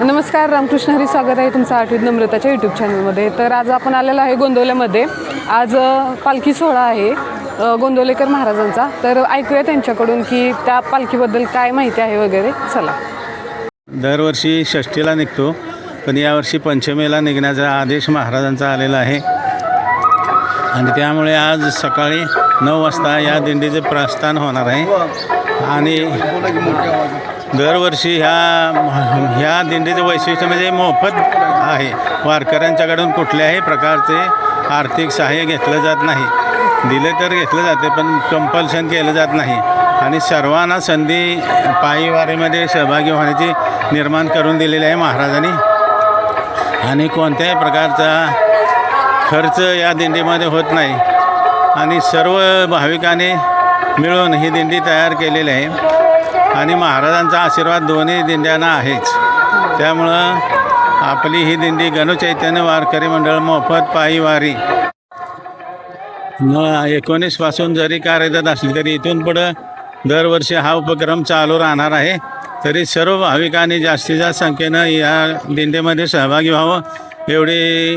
नमस्कार, रामकृष्ण हरी. स्वागत आहे तुमचं आठवीत नम्रताच्या यूट्यूब चॅनलमध्ये. तर आज आपण आलेलो आहे गोंदवलेमध्ये. आज पालखी सोहळा आहे गोंदवलेकर महाराजांचा. तर ऐकूया त्यांच्याकडून की त्या पालखीबद्दल काय माहिती आहे वगैरे. चला. दरवर्षी षष्टीला निघतो, पण यावर्षी पंचमीला निघण्याचा आदेश महाराजांचा आलेला आहे आणि त्यामुळे आज सकाळी 9 वाजता या दिंडीचे प्रस्थान होणार आहे. आणि दरवर्षी ह्या दिंडीचं वैशिष्ट्य म्हणजे मोफत आहे. वारकऱ्यांच्याकडून कुठल्याही प्रकारचे आर्थिक सहाय्य घेतलं जात नाही. दिले तर घेतलं जाते, पण कंपल्शन केलं जात नाही. आणि सर्वांना संधी पायी वारीमध्ये सहभागी होण्याची निर्माण करून दिलेली आहे महाराजांनी. आणि कोणत्याही प्रकारचा खर्च या दिंडीमध्ये होत नाही आणि सर्व भाविकांनी मिळून ही दिंडी तयार केलेली आहे. आणि महाराजांचा आशीर्वाद दोन्ही दिंड्यांना आहेच. त्यामुळं आपली ही दिंडी गणचैतन्य वारकरी मंडळ मोफत पायी वारी 19 पासून जरी कार्यरत असली तरी इथून पुढं दरवर्षी हा उपक्रम चालू राहणार आहे. तरी सर्व भाविकांनी जास्तीत जास्त संख्येनं या दिंडीमध्ये सहभागी व्हावं एवढी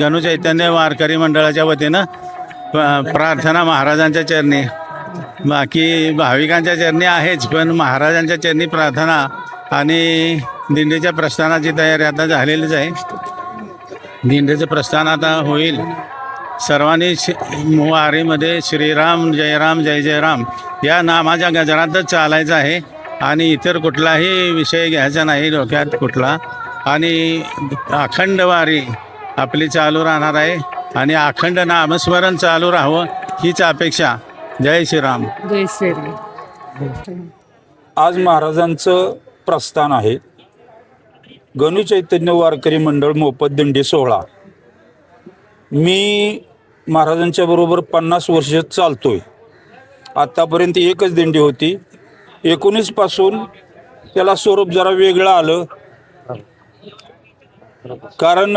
गणचैतन्य वारकरी मंडळाच्या वतीनं प्रार्थना महाराजांच्या चरणी. बाकी भाविकांच्या चरणी आहेच, पण महाराजांच्या चरणी प्रार्थना. आणि दिंडीच्या प्रस्थानाची तयारी आता झालेलीच आहे. दिंडीचं प्रस्थान आता होईल. सर्वांनी वारीमध्ये श्रीराम जयराम जय जयराम या नामाच्या गजरातच चालायचं आहे आणि इतर कुठलाही विषय घ्यायचा नाही डोक्यात कुठला. आणि अखंड वारी आपली चालू राहणार आहे आणि अखंड नामस्मरण चालू राहावं हीच अपेक्षा. जय श्रीराम. जय श्रीराम. आज महाराजांचं प्रस्थान आहे. गणचैतन्य वारकरी मंडळ मोफत दिंडी सोहळा. मी महाराजांच्या बरोबर 50 वर्ष चालतोय. आत्तापर्यंत एकच दिंडी होती. 19 पासून त्याला स्वरूप जरा वेगळं आलं. कारण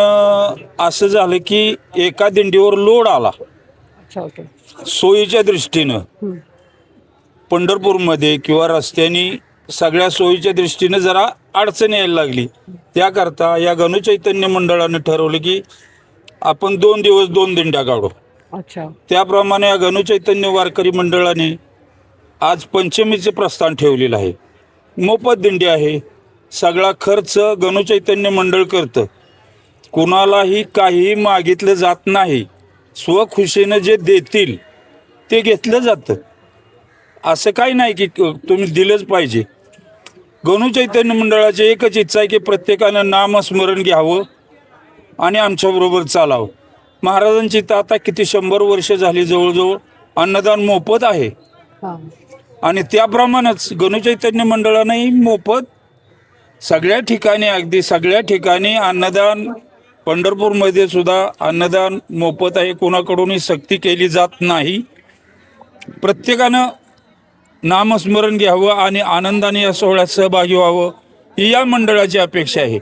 असं झालं की एका दिंडीवर लोड आला. सोयीच्या दृष्टीनं पंढरपूरमध्ये किंवा रस्त्याने सगळ्या सोयीच्या दृष्टीनं जरा अडचण यायला लागली. त्याकरता या गणचैतन्य मंडळानं ठरवलं की आपण 2 दिवस 2 दिंड्या काढू. त्याप्रमाणे या गणचैतन्य वारकरी मंडळाने आज पंचमीचे प्रस्थान ठेवलेलं आहे. मोफत दिंडी आहे. सगळा खर्च गणचैतन्य मंडळ करतं. कुणालाही काहीही मागितलं जात नाही. स्वखुशीनं जे देतील ते घेतलं जातं. असं काही नाही की तुम्ही दिलंच पाहिजे. गणचैतन्य मंडळाची एकच इच्छा आहे की प्रत्येकानं नामस्मरण घ्यावं आणि आमच्याबरोबर चालावं. महाराजांची तर आता किती 100 वर्ष झाली जवळजवळ अन्नदान मोफत आहे. आणि त्याप्रमाणेच गणचैतन्य मंडळानंही मोफत सगळ्या ठिकाणी, अगदी सगळ्या ठिकाणी अन्नदान. पंढरपूरमध्ये सुद्धा अन्नदान मोफत आहे. कोणाकडूनही सक्ती केली जात नाही. प्रत्येकानं नामस्मरण घ्यावं आणि आनंदाने या सोहळ्यात सहभागी व्हावं ही या मंडळाची अपेक्षा आहे.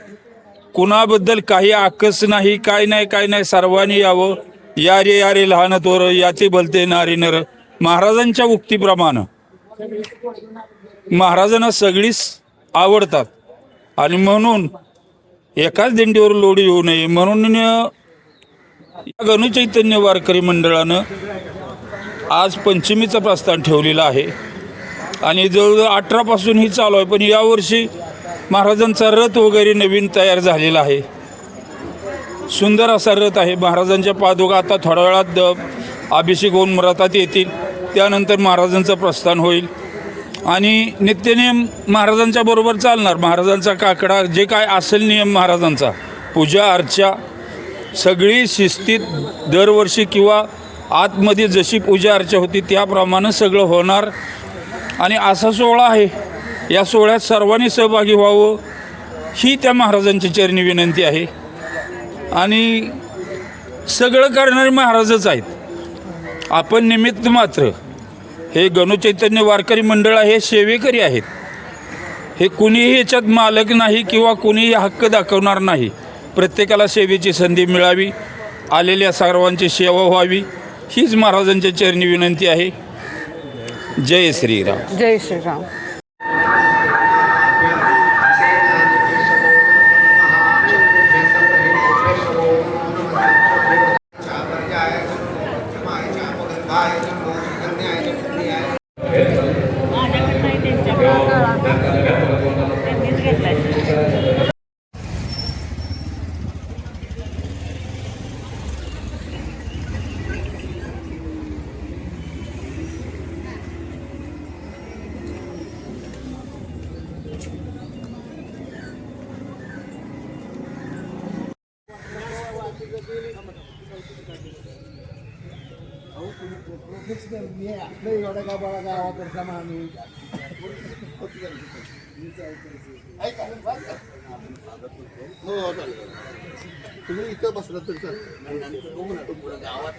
कुणाबद्दल काही आकस नाही, काय नाही. सर्वांनी यावं. या रे लहान तोर याती भलते नारी नर. महाराजांच्या उक्तीप्रमाणे महाराजांना सगळीच आवडतात आणि म्हणून एकाच दिंडीवर लोड येऊ नये म्हणून या गणचैतन्य वारकरी मंडळानं आज पंचमीचं प्रस्थान ठेवलेलं आहे. आणि जवळजवळ 18 पासून ही चालू आहे. पण यावर्षी महाराजांचा रथ वगैरे नवीन तयार झालेला आहे. सुंदर असा रथ आहे. महाराजांच्या पादुका आता थोड्या वेळात अभिषेक होऊन रथात येतील. त्यानंतर महाराजांचं प्रस्थान होईल आणि नित्यनियम महाराजांच्या बरोबर चालणार. महाराजांचा काकडा जे काय असेल नियम महाराजांचा, पूजा अर्चा सगळी शिस्तीत दरवर्षी किंवा आतमध्ये जशी पूजा अर्चा होती त्याप्रमाणे सगळं होणार. आणि असा सोहळा आहे. या सोहळ्यात सर्वांनी सहभागी व्हावं ही त्या महाराजांची चरणी विनंती आहे. आणि सगळं करणारे महाराजच आहेत. आपण निमित्त मात्र. हे गणचैतन्य वारकरी मंडळ हे सेवेकरी आहेत. हे कुणीही याच्यात मालक नाही किंवा कुणीही हक्क दाखवणार नाही. प्रत्येकाला सेवेची संधी मिळावी, आलेल्या सर्वांची सेवा व्हावी हीच महाराजांच्या चरणी विनंती आहे. जय श्रीराम. जय श्रीराम. तुम्ही इथं बसला तर बघू ना तो गावात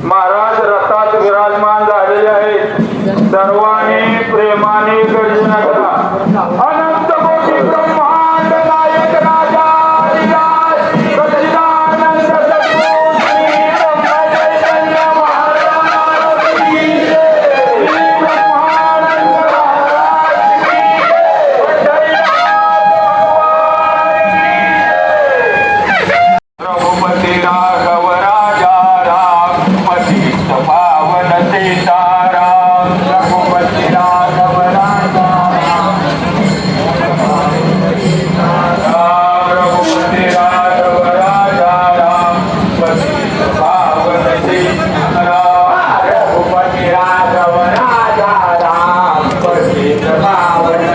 महाराज रथात विराजमान झालेले आहेत. सर्वांनी प्रेमाने गर्जना करा. अनंत कोटी